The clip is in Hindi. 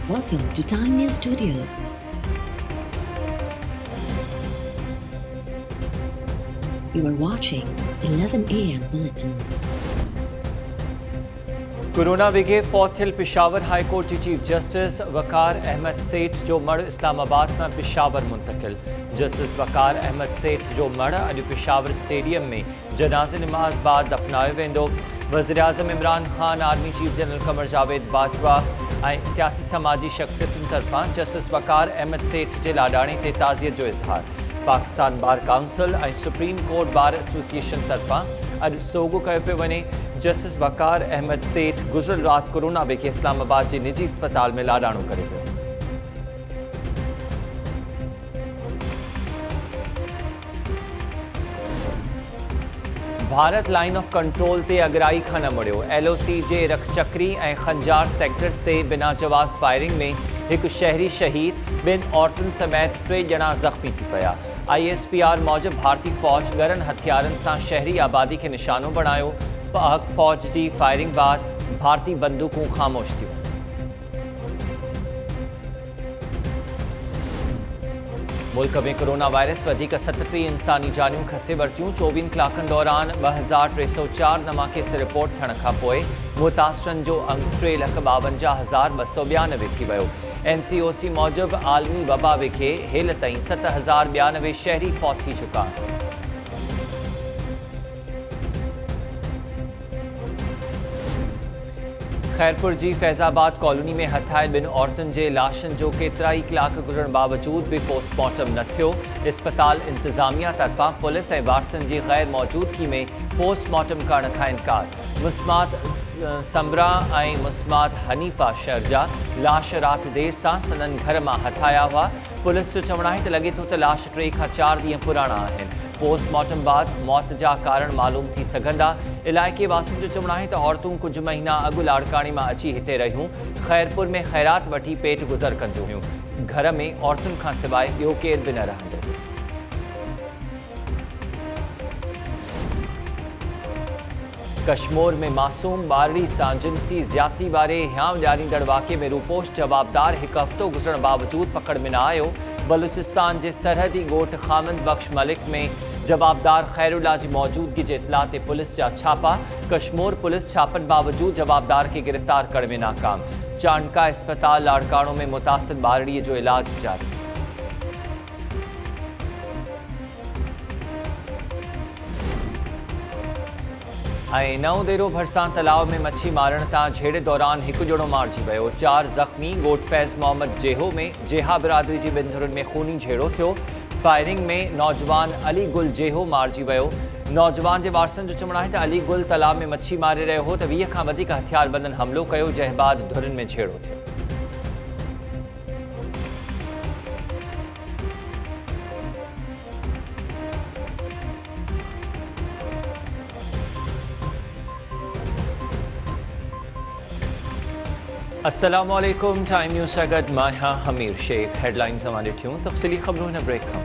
Welcome to Time News Studios. You are watching 11 a.m. Bulletin. Corona विघे फौत थियल पेशावर हाई कोर्ट जी चीफ जस्टिस वकार अहमद सेठ जो मड़ इस्लामाबाद में पेशावर मुंतकिल। जस्टिस वकार अहमद सेठ जो मड़ अॼु पेशावर स्टेडियम में जनाज़े नमाज बाद दफनायो वेंदो। वज़ीर आज़म Imran Khan, army chief general Qamar Javed Bajwa ऐं सियासी समाजी शख्सियतुनि तरफ़ां जस्टिस वकार अहमद सेठ जे लाॾाणे ते ताज़ियत जो इज़हार। पाकिस्तान बार काउंसिल ऐं सुप्रीम कोर्ट बार एसोसिएशन तरफ़ां अॼु सोगो कयो पियो वञे। जस्टिस वकार अहमद सेठ गुज़िरियल राति कोरोना विघे इस्लामाबाद जे निजी अस्पताल में लाॾाणो करे वियो। भारत लाइन ऑफ कंट्रोल ते अगराई खां न मुड़ियो। LOC जे रखचक्री ऐं खंजार सेक्टर्स ते बिना जवाज़ फायरिंग में एक शहरी शहीद, ॿिनि औरतुनि समेत 3 ॼणा ज़ख़्मी थी पिया। ISPR मूजिबि भारतीय फ़ौज ॻरनि हथियारनि सां शहरी आबादी खे निशानो बणायो। पाक फ़ौज जी फायरिंग बाद भारतीय बंदूकूं ख़ामोश थियूं। मुल्क में कोरोना वायरस वधीक 37 इंसानी जानियूं खसे वरितियूं। 24 कलाकनि दौरान 2304 नवां केस रिपोर्ट थियण खां पोइ मुतासिरनि जो अंग 3,52,292 थी वियो। NCOC मूजिबि आलमी वबा विघे हेल ताईं 7092 शहरी फौत थी चुका। खैरपुर जी फैज़ाबाद कॉलोनी में हथायल 2 औरतुनि जे लाशनि जो केतिरा ई कलाक गुज़रण बावजूद भी पोस्टमार्टम न थियो। इस्पताल इंतज़ामिया तरफ़ां पुलिस ऐं वारसनि जी गैर मौजूदगी में पोस्टमार्टम करण खां इनकार। मुस्मात समरा ऐं मुस्मात हनीफ़ा शरजा लाश राति देर सां संदनि घर मां हथाया हुआ। पुलिस जो चवणु आहे त लॻे थो त लाश 3 खां 4 ॾींहं पुराणा आहिनि। पोस्टमार्टम बाद मौत जा कारण मालूम थी सघंदा। इलाइक़े वासियुनि जो चवणु आहे त औरतूं कुझु महीना अॻु लाड़काणी मां अची हिते रहियूं। खैरपुर में ख़ैरात वठी पेट गुज़र कंदियूं हुयूं। घर में औरतुनि खां सवाइ ॿियो केरु बि न रहंदो। कश्मीर में मासूम ॿारड़ी सां जिनसी ज़्यादती वारे हियांव ॾियारींदड़ वाक़े में रूपोश जवाबदार 1 हफ़्तो गुज़रण बावजूद पकड़ में न आयो। बलूचिस्तान जे सरहदी ॻोठ खामद बख्श मलिक में जवाबदार खैरुल्ला जी मौजूदगी जे इतला ते पुलिस जा छापा। कश्मीर पुलिस छापनि बावजूद जवाबदार खे गिरफ़्तार करण में नाकाम। चाणका अस्पताल लाड़काणो में मुतासिर ॿारड़ीअ जो इलाज जारी। ऐं नओं देरो भरसां तलाव में मच्छी मारण तां झेड़े दौरान 1 ॼणो मारिजी वियो। 4 ज़ख़्मी। ॻोठ फैज़ मोहम्मद जेहो में जेहा बिरादरी जी 2 धुरनि में खूनी झेड़ो थियो। फायरिंग में नौजवान अली गुल जेहो मारिजी वियो। नौजवान जे वारसनि जो चवणु आहे त अली गुल तलाव में मच्छी मारे रहियो हो त 20 खां वधीक हथियारबंदनि हमलो कयो, जंहिं बाद धुरनि में झेड़ो थियो। अस्सलामुअलैकुम। टाइम न्यूज़ सां गॾु मां आहियां हमीर शेख। हेडलाइन्स हवाले थियूं। तफ़सीली ख़बरूं हिन ब्रेक खां।